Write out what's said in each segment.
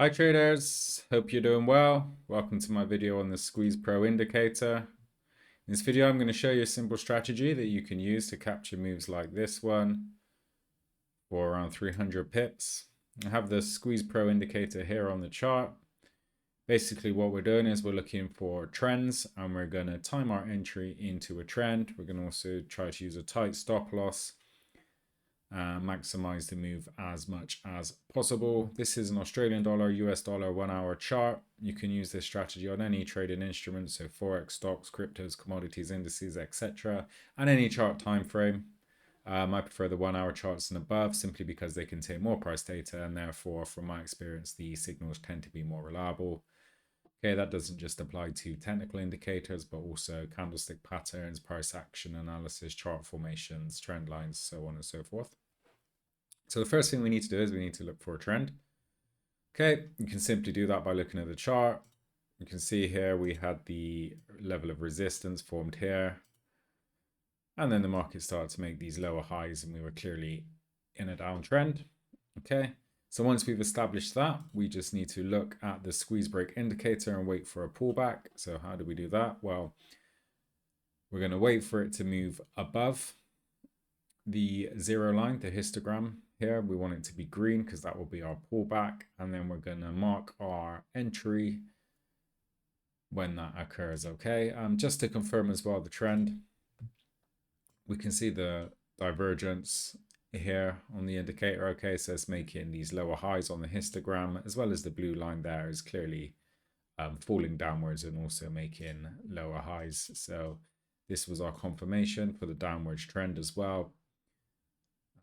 Hi traders, hope you're doing well. Welcome to my video on the Squeeze Pro indicator. In this video I'm going to show you a simple strategy that you can use to capture moves like this one for around 300 pips. I have the Squeeze Pro indicator here on the chart. Basically what we're doing is we're looking for trends and we're going to time our entry into a trend. We're going to also try to use a tight stop loss. Maximize the move as much as possible. This is an Australian dollar, US dollar 1 hour chart. You can use this strategy on any trading instrument, so Forex, stocks, cryptos, commodities, indices, etc., and any chart time frame. I prefer the 1 hour charts and above simply because they contain more price data and therefore, from my experience, the signals tend to be more reliable. Okay, that doesn't just apply to technical indicators, but also candlestick patterns, price action analysis, chart formations, trend lines, so on and so forth. So the first thing we need to do is we need to look for a trend. Okay, you can simply do that by looking at the chart. You can see here we had the level of resistance formed here. And then the market started to make these lower highs and we were clearly in a downtrend. Okay, so once we've established that, we just need to look at the squeeze break indicator and wait for a pullback. So how do we do that? Well, we're going to wait for it to move above the zero line, the histogram here. We want it to be green because that will be our pullback. And then we're going to mark our entry when that occurs. Okay, just to confirm as well the trend, we can see the divergence here on the indicator. Okay, so it's making these lower highs on the histogram, as well as the blue line there is clearly falling downwards and also making lower highs. So this was our confirmation for the downwards trend as well.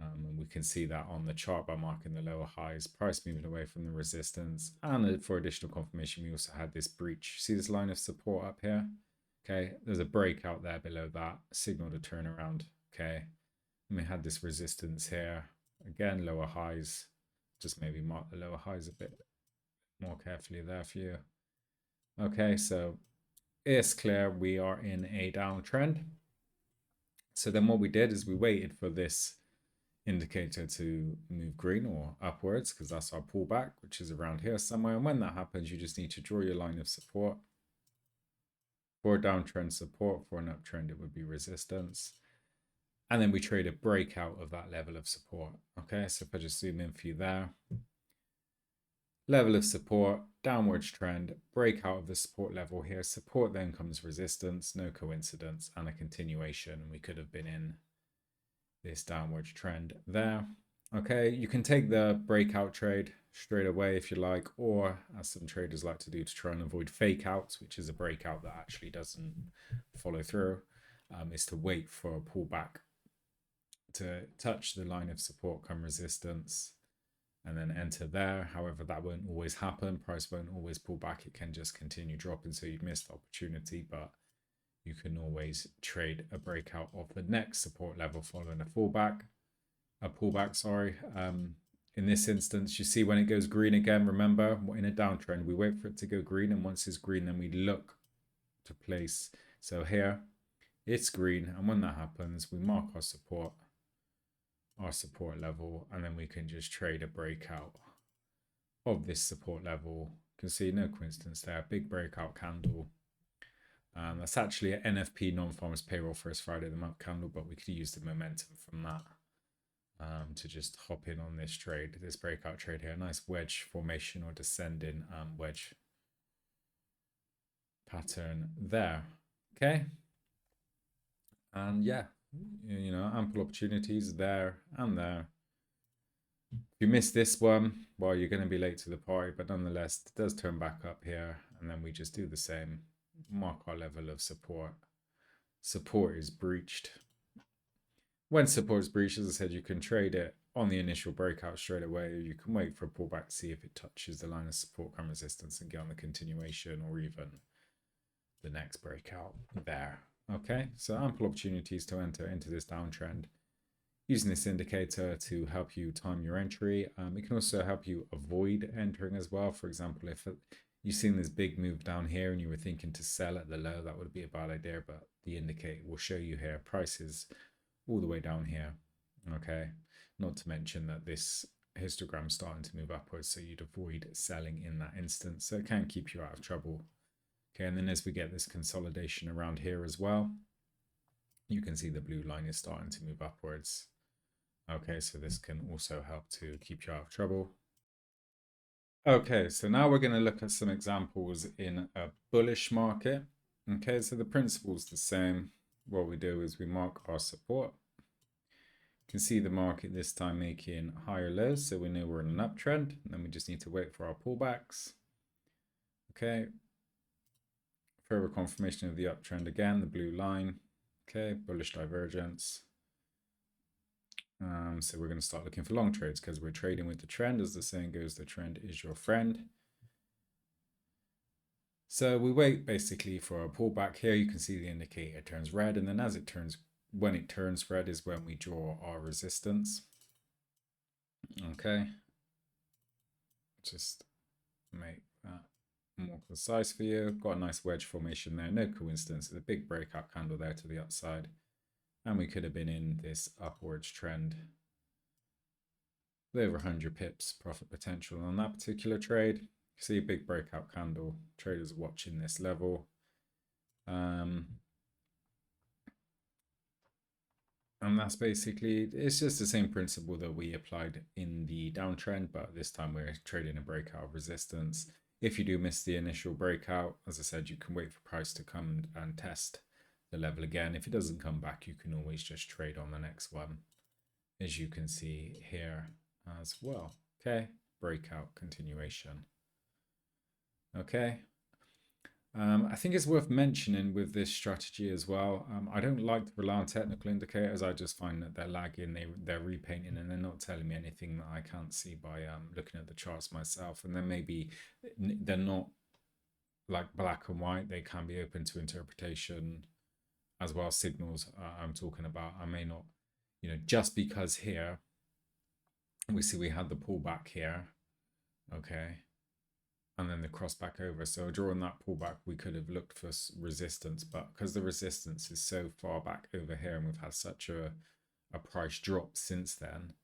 And we can see that on the chart by marking the lower highs, price moving away from the resistance. And for additional confirmation, we also had this breach. See this line of support up here? Okay, there's a breakout there below that, signal to turn around. Okay, and we had this resistance here. Again, lower highs. Just maybe mark the lower highs a bit more carefully there for you. Okay, so it's clear we are in a downtrend. So then what we did is we waited for this indicator to move green or upwards because that's our pullback, which is around here somewhere. And when that happens, you just need to draw your line of support. For a downtrend, support; for an uptrend, it would be resistance. And then we trade a breakout of that level of support. Okay, so if I just zoom in for you there, level of support, downwards trend, breakout of the support level here, support, then comes resistance, no coincidence, and a continuation. We could have been in this downward trend there. Okay, you can take the breakout trade straight away if you like, or as some traders like to do to try and avoid fake outs, which is a breakout that actually doesn't follow through, is to wait for a pullback to touch the line of support, come resistance, and then enter there. However, that won't always happen. Price won't always pull back. It can just continue dropping, so you've missed the opportunity, but you can always trade a breakout of the next support level following a pullback. In this instance, you see when it goes green again, remember, in a downtrend, we wait for it to go green, and once it's green, then we look to place. So here, it's green, and when that happens, we mark our support level, and then we can just trade a breakout of this support level. You can see no coincidence there, big breakout candle. That's actually an NFP non-farmers payroll first Friday of the month candle, but we could use the momentum from that to just hop in on this trade, this breakout trade here. Nice wedge formation or descending wedge pattern there. Okay, and yeah, you know, ample opportunities there and there. If you miss this one, well, you're going to be late to the party, but nonetheless, it does turn back up here, and then we just do the same. Mark our level of support. Support is breached. When support is breached, as I said, you can trade it on the initial breakout straight away, or you can wait for a pullback to see if it touches the line of support, come resistance, and get on the continuation or even the next breakout there. Okay, so ample opportunities to enter into this downtrend using this indicator to help you time your entry. It can also help you avoid entering as well. For example, if you've seen this big move down here and you were thinking to sell at the low, that would be a bad idea, but the indicator will show you here prices all the way down here. Okay, not to mention that this histogram starting to move upwards, so you'd avoid selling in that instance. So it can keep you out of trouble. Okay, and then as we get this consolidation around here as well, you can see the blue line is starting to move upwards. Okay, so this can also help to keep you out of trouble. Okay, so now we're going to look at some examples in a bullish market. Okay, so the principle is the same. What we do is we mark our support. You can see the market this time making higher lows, so we know we're in an uptrend, and then we just need to wait for our pullbacks. Okay, further confirmation of the uptrend again, the blue line. Okay, bullish divergence. So we're going to start looking for long trades because we're trading with the trend. As the saying goes, the trend is your friend. So we wait basically for a pullback here. You can see the indicator turns red, and then when it turns red is when we draw our resistance. Okay, just make that more concise for you. Got a nice wedge formation there, no coincidence. There's a big breakout candle there to the upside, and we could have been in this upwards trend with over 100 pips profit potential on that particular trade. See a big breakout candle. Traders watching this level. And that's basically, it's just the same principle that we applied in the downtrend, but this time we're trading a breakout of resistance. If you do miss the initial breakout, as I said, you can wait for price to come and test the level again. If it doesn't come back, you can always just trade on the next one, as you can see here as well. Okay, breakout continuation. Okay. I think it's worth mentioning with this strategy as well. I don't like to rely on technical indicators. I just find that they're lagging, they're repainting, and they're not telling me anything that I can't see by looking at the charts myself. And then maybe they're not like black and white. They can be open to interpretation as well. Signals I'm talking about. I may not, just because here we see we had the pullback here. Okay. And then the cross back over. So drawing that pullback, we could have looked for resistance, but because the resistance is so far back over here and we've had such a price drop since then,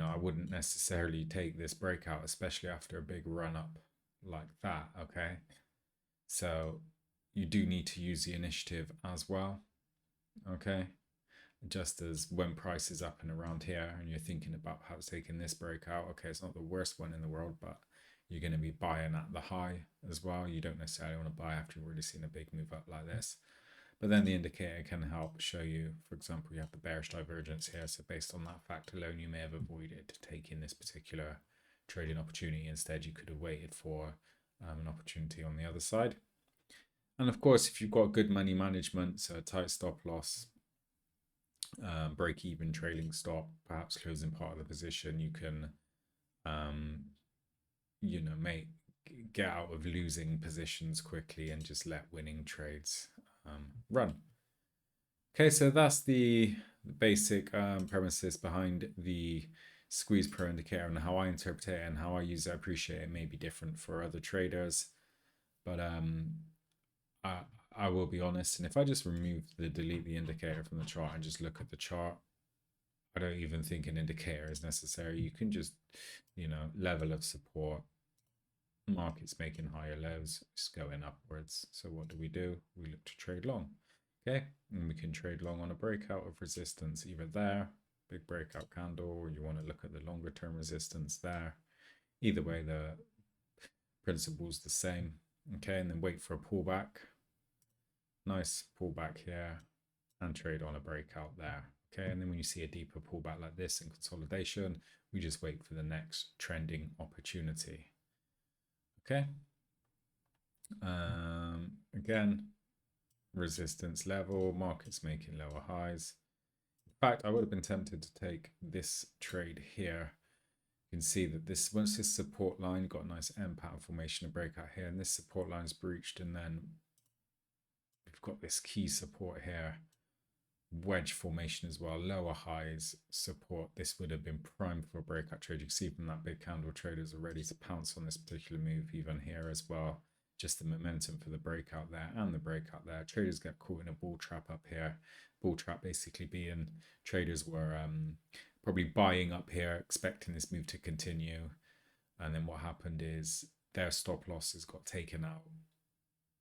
I wouldn't necessarily take this breakout, especially after a big run up like that. Okay, so you do need to use the initiative as well. Okay, just as when price is up and around here and you're thinking about perhaps taking this breakout, okay, it's not the worst one in the world, but you're going to be buying at the high as well. You don't necessarily want to buy after you've already seen a big move up like this. But then the indicator can help show you, for example, you have the bearish divergence here. So based on that fact alone, you may have avoided taking this particular trading opportunity. Instead, you could have waited for an opportunity on the other side. And of course, if you've got good money management, so a tight stop loss, break even trailing stop, perhaps closing part of the position, you can get out of losing positions quickly and just let winning trades run. Okay, so that's the basic premises behind the squeeze per indicator and how I interpret it and how I use it. I appreciate it may be different for other traders, but I will be honest, and if I just delete the indicator from the chart and just look at the chart, I don't even think an indicator is necessary. You can just, level of support, markets making higher lows, just going upwards. So what do? We look to trade long. Okay, and we can trade long on a breakout of resistance, either there, big breakout candle, or you want to look at the longer term resistance there. Either way, the principle's the same. Okay, and then wait for a pullback. Nice pullback here, and trade on a breakout there. Okay, and then when you see a deeper pullback like this in consolidation, we just wait for the next trending opportunity. Okay. Again, resistance level, markets making lower highs. In fact, I would have been tempted to take this trade here. You can see that once this support line got a nice M pattern formation, a breakout here, and this support line is breached, and then we've got this key support here, wedge formation as well, lower highs support. This would have been primed for a breakout trade. You can see from that big candle, traders are ready to pounce on this particular move, even here as well. Just the momentum for the breakout there and the breakout there. Traders get caught in a bull trap up here. Bull trap basically being traders were probably buying up here, expecting this move to continue. And then what happened is their stop losses got taken out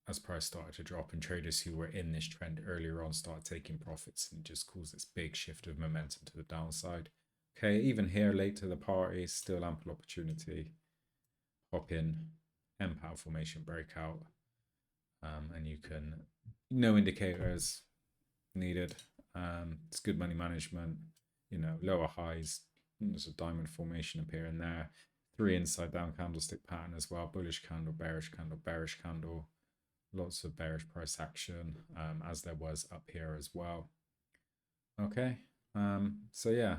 as price started to drop, and traders who were in this trend earlier on started taking profits, and just caused this big shift of momentum to the downside. Okay, even here late to the party, still ample opportunity. Hop in, M-power formation breakout, and you can, no indicators needed. It's good money management, you know, lower highs. There's a diamond formation appearing there. 3 inside down candlestick pattern as well. Bullish candle, bearish candle, bearish candle. Lots of bearish price action, as there was up here as well. Okay, so yeah,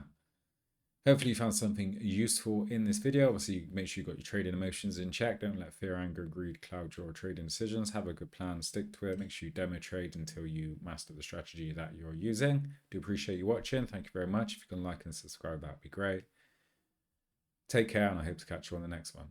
hopefully you found something useful in this video. Obviously, make sure you got your trading emotions in check. Don't let fear, anger, greed cloud your trading decisions. Have a good plan, stick to it. Make sure you demo trade until you master the strategy that you're using. Do appreciate you watching. Thank you very much. If you can like and subscribe, that'd be great. Take care, and I hope to catch you on the next one.